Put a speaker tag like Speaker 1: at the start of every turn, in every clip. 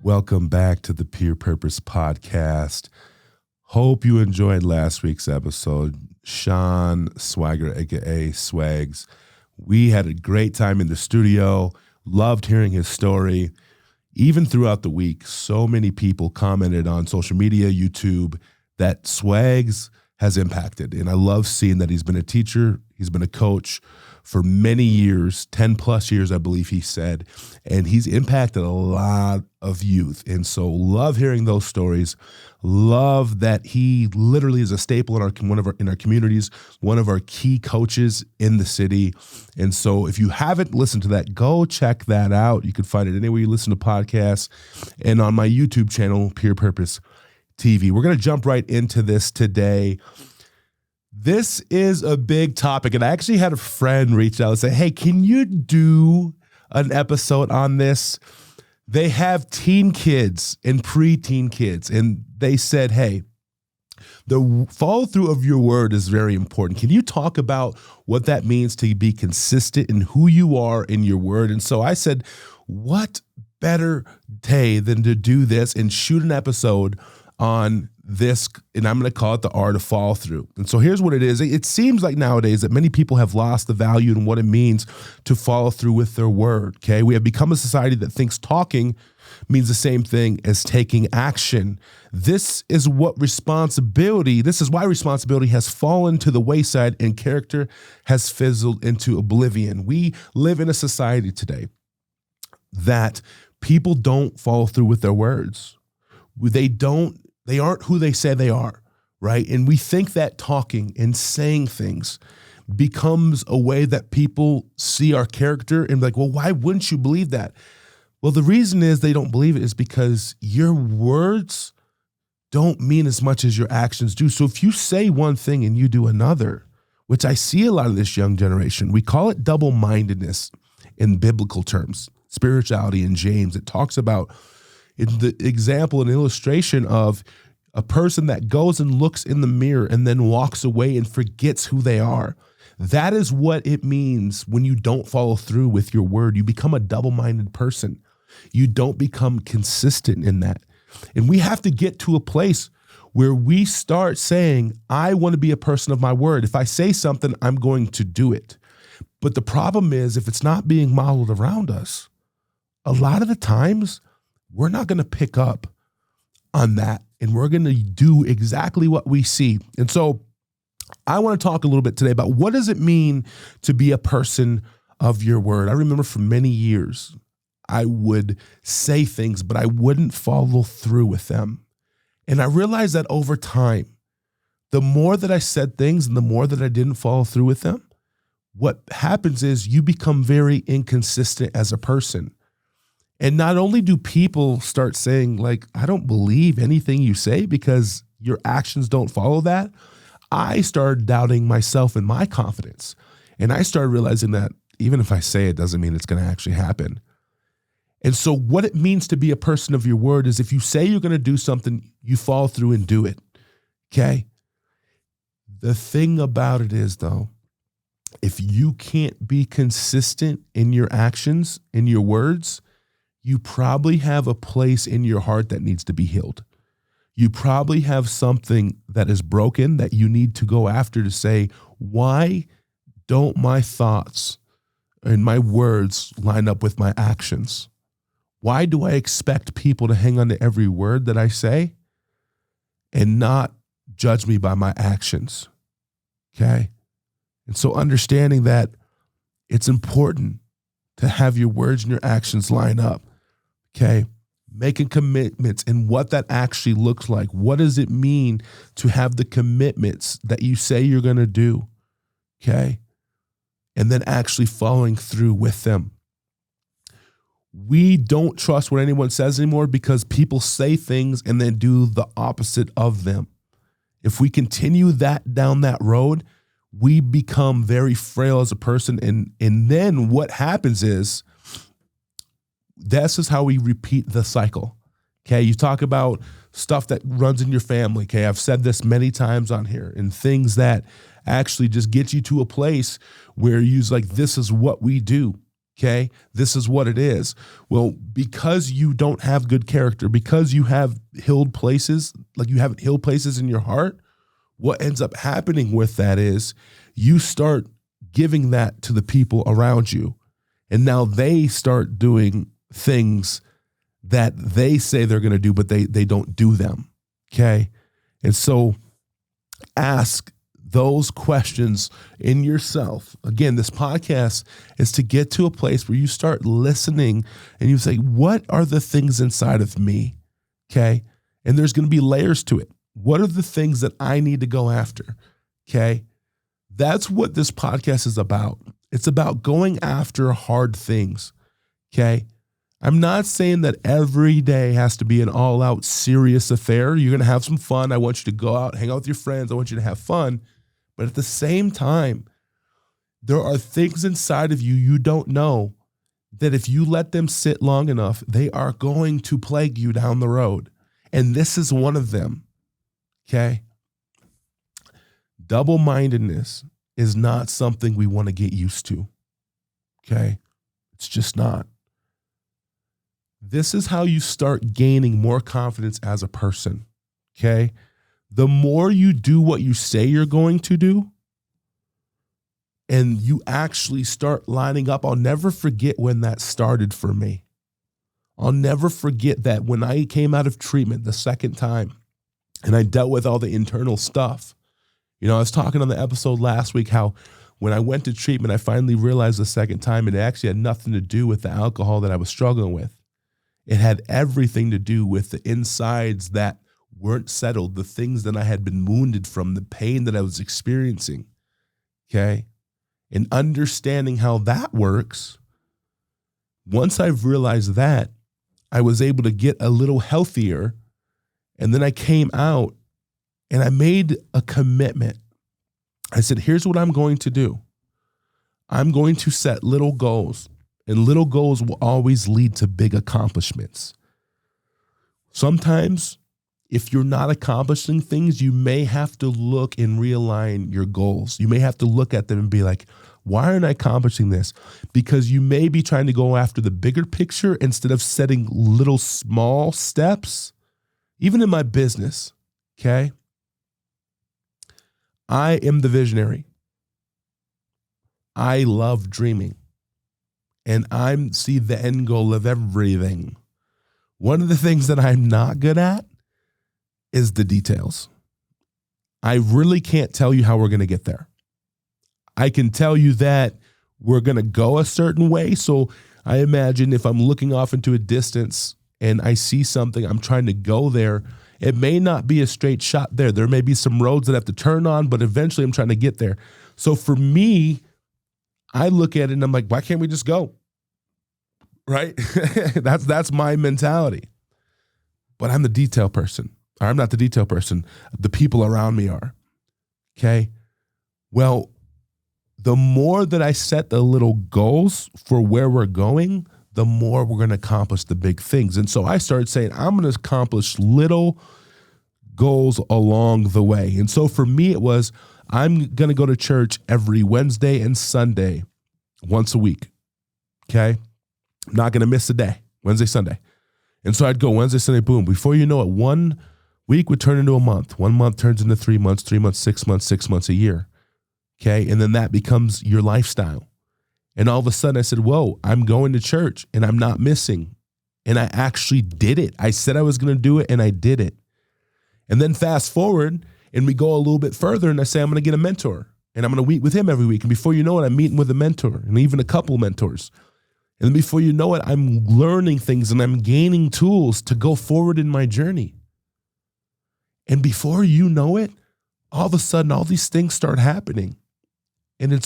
Speaker 1: Welcome back to the Peer Purpose Podcast. Hope you enjoyed last week's episode. Sean Swagger, aka Swags. We had a great time in the studio. Loved hearing his story. Even throughout the week, so many people commented on social media, YouTube, that Swags has impacted. And I love seeing that he's been a teacher, he's been a coach for many years, 10 plus years, I believe he said, and he's impacted a lot of youth. And so love hearing those stories. Love that he literally is a staple in our communities, one of our key coaches in the city. And so if you haven't listened to that, go check that out. You can find it anywhere you listen to podcasts and on my YouTube channel, Peer Purpose TV. We're going to jump right into this today. This is a big topic, and I actually had a friend reach out and say, hey, can you do an episode on this? They have teen kids and preteen kids, and they said, hey, the follow through of your word is very important. Can you talk about what that means to be consistent in who you are in your word? And so I said, what better day than to do this and shoot an episode on this, and I'm going to call it the art of follow through. And so here's what it is. It seems like nowadays that many people have lost the value in what it means to follow through with their word. Okay. We have become a society that thinks talking means the same thing as taking action. This is why responsibility has fallen to the wayside and character has fizzled into oblivion. We live in a society today that people don't follow through with their words. They aren't who they say they are, right? And we think that talking and saying things becomes a way that people see our character and like, well, why wouldn't you believe that? Well, the reason is they don't believe it is because your words don't mean as much as your actions do. So if you say one thing and you do another, which I see a lot of this young generation, we call it double-mindedness in biblical terms, spirituality in James. It talks about in the example and illustration of a person that goes and looks in the mirror and then walks away and forgets who they are. That is what it means when you don't follow through with your word. You become a double-minded person. You don't become consistent in that. And we have to get to a place where we start saying, I want to be a person of my word. If I say something, I'm going to do it. But the problem is, if it's not being modeled around us, a lot of the times, we're not going to pick up on that, and we're going to do exactly what we see. And so I want to talk a little bit today about what does it mean to be a person of your word. I remember for many years, I would say things, but I wouldn't follow through with them. And I realized that over time, the more that I said things and the more that I didn't follow through with them, what happens is you become very inconsistent as a person. And not only do people start saying, like, I don't believe anything you say because your actions don't follow that, I started doubting myself and my confidence. And I started realizing that even if I say it doesn't mean it's going to actually happen. And so what it means to be a person of your word is if you say you're going to do something, you follow through and do it. Okay? The thing about it is, though, if you can't be consistent in your actions, in your words, you probably have a place in your heart that needs to be healed. You probably have something that is broken that you need to go after to say, why don't my thoughts and my words line up with my actions? Why do I expect people to hang on to every word that I say and not judge me by my actions? Okay? And so understanding that it's important to have your words and your actions line up. Okay, making commitments and what that actually looks like. What does it mean to have the commitments that you say you're going to do? Okay, and then actually following through with them. We don't trust what anyone says anymore because people say things and then do the opposite of them. If we continue that down that road, we become very frail as a person. And then what happens is, this is how we repeat the cycle. Okay, you talk about stuff that runs in your family. Okay, I've said this many times on here, and things that actually just get you to a place where you're like, this is what we do. Okay, this is what it is. Well, because you don't have good character, because you have healed places, like you haven't healed places in your heart, what ends up happening with that is you start giving that to the people around you. And now they start doing things that they say they're going to do, but they don't do them. Okay. And so ask those questions in yourself. Again, this podcast is to get to a place where you start listening and you say, what are the things inside of me? Okay. And there's going to be layers to it. What are the things that I need to go after? Okay. That's what this podcast is about. It's about going after hard things. Okay. I'm not saying that every day has to be an all-out serious affair. You're going to have some fun. I want you to go out, hang out with your friends. I want you to have fun. But at the same time, there are things inside of you you don't know that if you let them sit long enough, they are going to plague you down the road. And this is one of them. Okay? Double-mindedness is not something we want to get used to. Okay? It's just not. This is how you start gaining more confidence as a person. Okay? The more you do what you say you're going to do, and you actually start lining up, I'll never forget when that started for me. I'll never forget that when I came out of treatment the second time and I dealt with all the internal stuff. You know, I was talking on the episode last week how when I went to treatment, I finally realized the second time it actually had nothing to do with the alcohol that I was struggling with. It had everything to do with the insides that weren't settled, the things that I had been wounded from, the pain that I was experiencing. Okay? And understanding how that works, once I've realized that, I was able to get a little healthier. And then I came out and I made a commitment. I said, here's what I'm going to do. I'm going to set little goals, and little goals will always lead to big accomplishments. Sometimes, if you're not accomplishing things, you may have to look and realign your goals. You may have to look at them and be like, why aren't I accomplishing this? Because you may be trying to go after the bigger picture instead of setting little small steps. Even in my business, okay? I am the visionary. I love dreaming. And I see the end goal of everything. One of the things that I'm not good at is the details. I really can't tell you how we're going to get there. I can tell you that we're going to go a certain way. So I imagine if I'm looking off into a distance and I see something, I'm trying to go there. It may not be a straight shot there. There may be some roads that I have to turn on, but eventually I'm trying to get there. So for me, I look at it and I'm like, why can't we just go? Right? That's my mentality. But I'm the detail person. Or I'm not the detail person. The people around me are. Okay? Well, the more that I set the little goals for where we're going, the more we're going to accomplish the big things. And so I started saying, I'm going to accomplish little goals along the way. And so for me, it was, I'm going to go to church every Wednesday and Sunday, once a week. Okay? I'm not going to miss a day, Wednesday, Sunday. And so I'd go Wednesday, Sunday, boom. Before you know it, 1 week would turn into a month. 1 month turns into 3 months, 3 months, 6 months, 6 months, a year. Okay? And then that becomes your lifestyle. And all of a sudden I said, whoa, I'm going to church and I'm not missing. And I actually did it. I said I was going to do it and I did it. And then fast forward and we go a little bit further and I say, I'm going to get a mentor and I'm going to meet with him every week. And before you know it, I'm meeting with a mentor and even a couple mentors. And then before you know it, I'm learning things and I'm gaining tools to go forward in my journey. And before you know it, all of a sudden, all these things start happening. And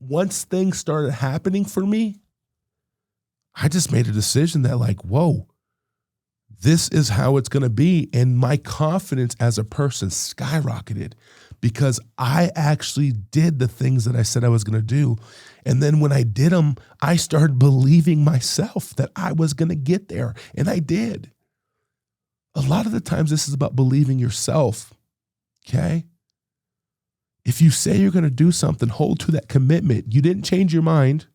Speaker 1: once things started happening for me, I just made a decision that like, whoa, this is how it's going to be. And my confidence as a person skyrocketed because I actually did the things that I said I was going to do. And then when I did them, I started believing myself that I was going to get there. And I did. A lot of the times this is about believing yourself. Okay? If you say you're going to do something, hold to that commitment. You didn't change your mind.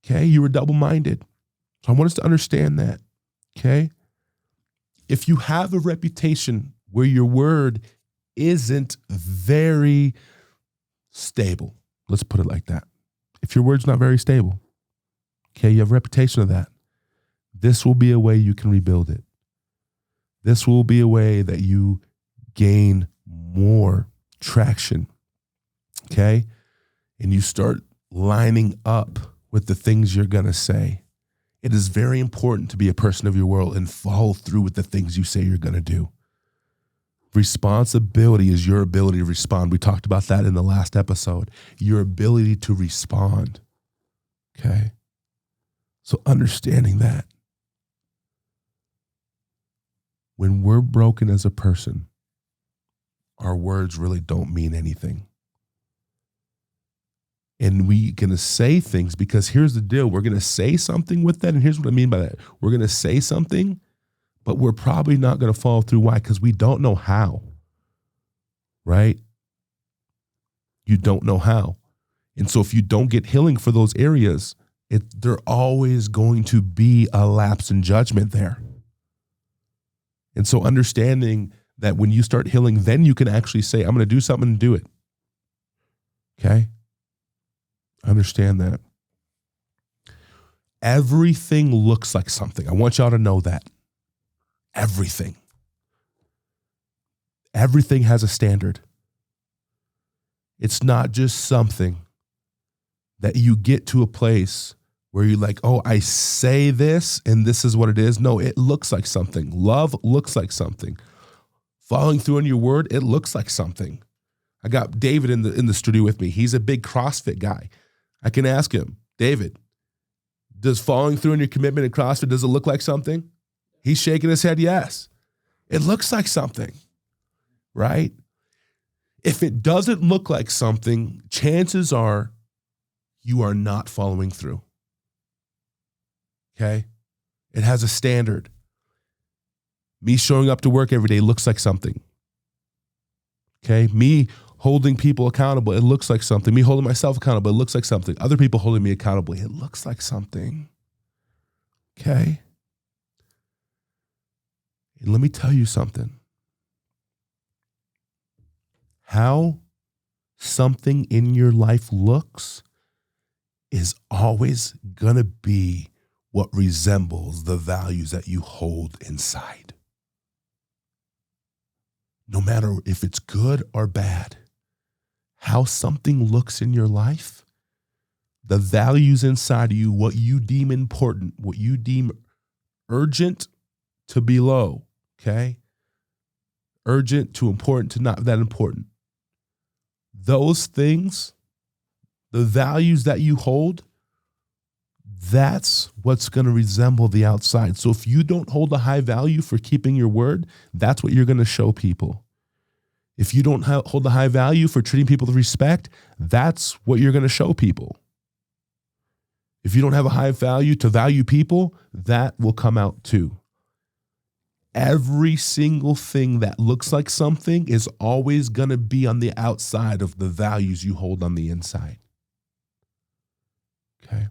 Speaker 1: Okay. You were double-minded. So I want us to understand that. Okay. If you have a reputation where your word isn't very stable, let's put it like that. If your word's not very stable, okay, you have a reputation of that. This will be a way you can rebuild it. This will be a way that you gain more traction, okay? And you start lining up with the things you're going to say. It is very important to be a person of your word and follow through with the things you say you're going to do. Responsibility is your ability to respond. We talked about that in the last episode. Your ability to respond, okay? So understanding that. When we're broken as a person, our words really don't mean anything. And we're going to say things because here's the deal. We're going to say something with that. And here's what I mean by that. We're going to say something, but we're probably not going to follow through. Why? Because we don't know how, right? You don't know how. And so if you don't get healing for those areas, they're always going to be a lapse in judgment there. And so understanding that when you start healing, then you can actually say, I'm going to do something and do it. Okay? Understand that. Everything looks like something. I want y'all to know that. Everything. Everything has a standard. It's not just something that you get to a place where you're like, oh, I say this and this is what it is. No, it looks like something. Love looks like something. Following through on your word, it looks like something. I got David in the studio with me. He's a big CrossFit guy. I can ask him, David, does following through on your commitment in CrossFit, does it look like something? He's shaking his head, yes. It looks like something, right? If it doesn't look like something, chances are you are not following through. Okay? It has a standard. Me showing up to work every day looks like something. Okay? Me holding people accountable, it looks like something. Me holding myself accountable, it looks like something. Other people holding me accountable, it looks like something. Okay? And let me tell you something. How something in your life looks is always going to be what resembles the values that you hold inside. No matter if it's good or bad, how something looks in your life, the values inside of you, what you deem important, what you deem urgent to below, okay? Urgent to important to not that important. Those things, the values that you hold, that's what's going to resemble the outside. So if you don't hold a high value for keeping your word, that's what you're going to show people. If you don't hold a high value for treating people with respect, that's what you're going to show people. If you don't have a high value to value people, that will come out too. Every single thing that looks like something is always going to be on the outside of the values you hold on the inside. Okay.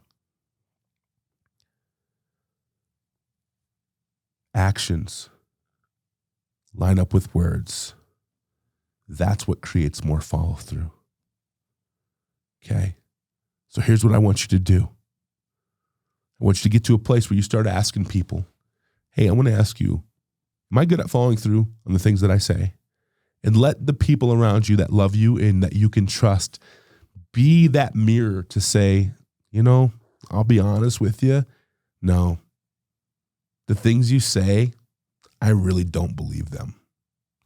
Speaker 1: Actions line up with words. That's what creates more follow through. Okay. So here's what I want you to do. I want you to get to a place where you start asking people, hey, I want to ask you, am I good at following through on the things that I say? And let the people around you that love you and that you can trust be that mirror to say, you know, I'll be honest with you. No, the things you say, I really don't believe them.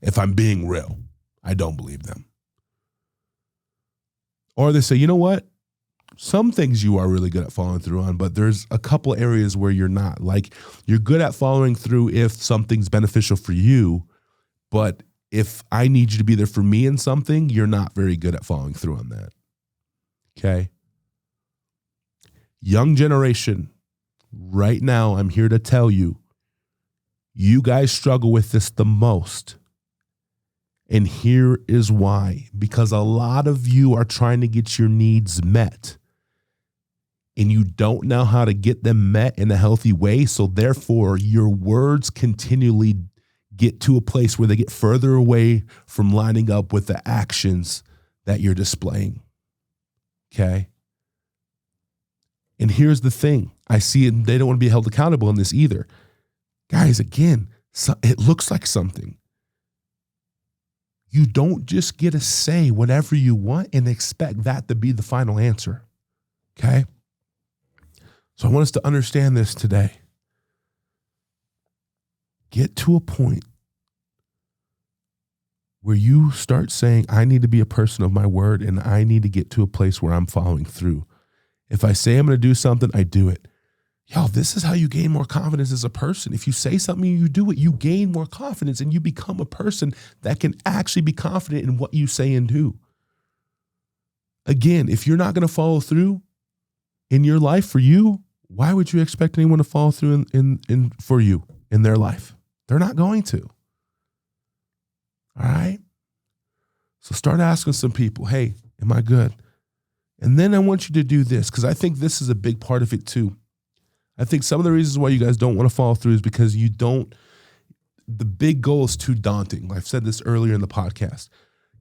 Speaker 1: If I'm being real, I don't believe them. Or they say, you know what? Some things you are really good at following through on, but there's a couple areas where you're not. Like you're good at following through if something's beneficial for you, but if I need you to be there for me in something, you're not very good at following through on that. Okay? Young generation, right now, I'm here to tell you, you guys struggle with this the most. And here is why. Because a lot of you are trying to get your needs met and you don't know how to get them met in a healthy way. So therefore, your words continually get to a place where they get further away from lining up with the actions that you're displaying. Okay? And here's the thing. I see it, they don't want to be held accountable in this either. Guys, again, it looks like something. You don't just get to say whatever you want and expect that to be the final answer. Okay? So I want us to understand this today. Get to a point where you start saying, I need to be a person of my word, and I need to get to a place where I'm following through. If I say I'm going to do something, I do it. Yo, this is how you gain more confidence as a person. If you say something, you do it, you gain more confidence and you become a person that can actually be confident in what you say and do. Again, if you're not going to follow through in your life for you, why would you expect anyone to follow through in for you in their life? They're not going to. All right? So start asking some people, hey, am I good? And then I want you to do this, because I think this is a big part of it too. I think some of the reasons why you guys don't want to follow through is because the big goal is too daunting. I've said this earlier in the podcast.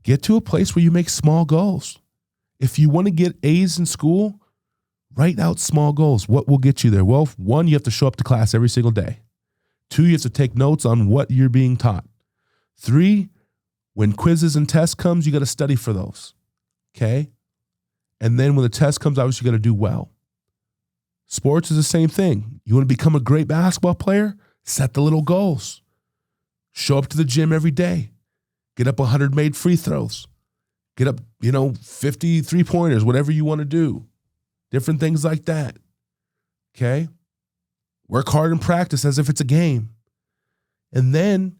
Speaker 1: Get to a place where you make small goals. If you want to get A's in school, write out small goals. What will get you there? Well, 1, you have to show up to class every single day. 2, you have to take notes on what you're being taught. 3, when quizzes and tests comes, you got to study for those. Okay? And then when the test comes, obviously you got to do well. Sports is the same thing. You want to become a great basketball player? Set the little goals. Show up to the gym every day. Get up 100 made free throws. Get up, 50 3-pointers, whatever you want to do. Different things like that. Okay? Work hard in practice as if it's a game. And then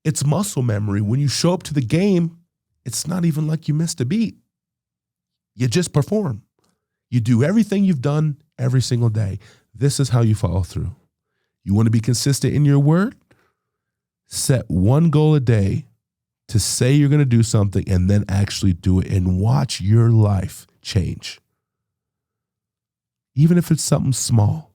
Speaker 1: it's muscle memory. When you show up to the game, it's not even like you missed a beat. You just perform. You do everything you've done every single day. This is how you follow through. You want to be consistent in your word? Set one goal a day to say you're going to do something and then actually do it, and watch your life change. Even if it's something small.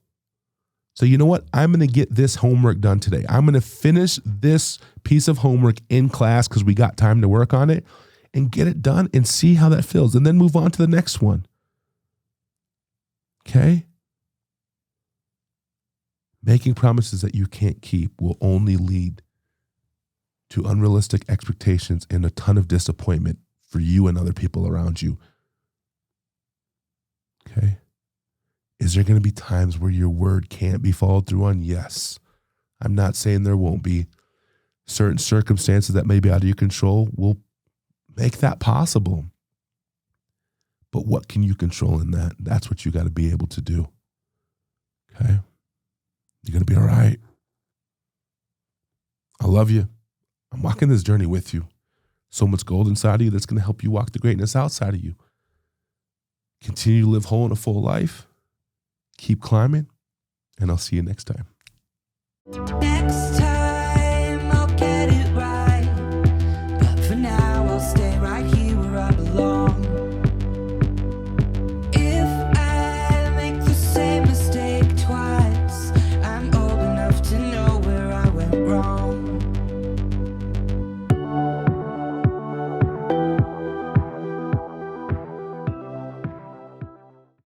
Speaker 1: So you know what? I'm going to get this homework done today. I'm going to finish this piece of homework in class because we got time to work on it, and get it done and see how that feels, and then move on to the next one. Okay? Making promises that you can't keep will only lead to unrealistic expectations and a ton of disappointment for you and other people around you. Okay? Is there going to be times where your word can't be followed through on? Yes. I'm not saying there won't be. Certain circumstances that may be out of your control will make that possible. But what can you control in that? That's what you got to be able to do. Okay? You're going to be all right. I love you. I'm walking this journey with you. So much gold inside of you that's going to help you walk the greatness outside of you. Continue to live whole and a full life. Keep climbing, and I'll see you next time.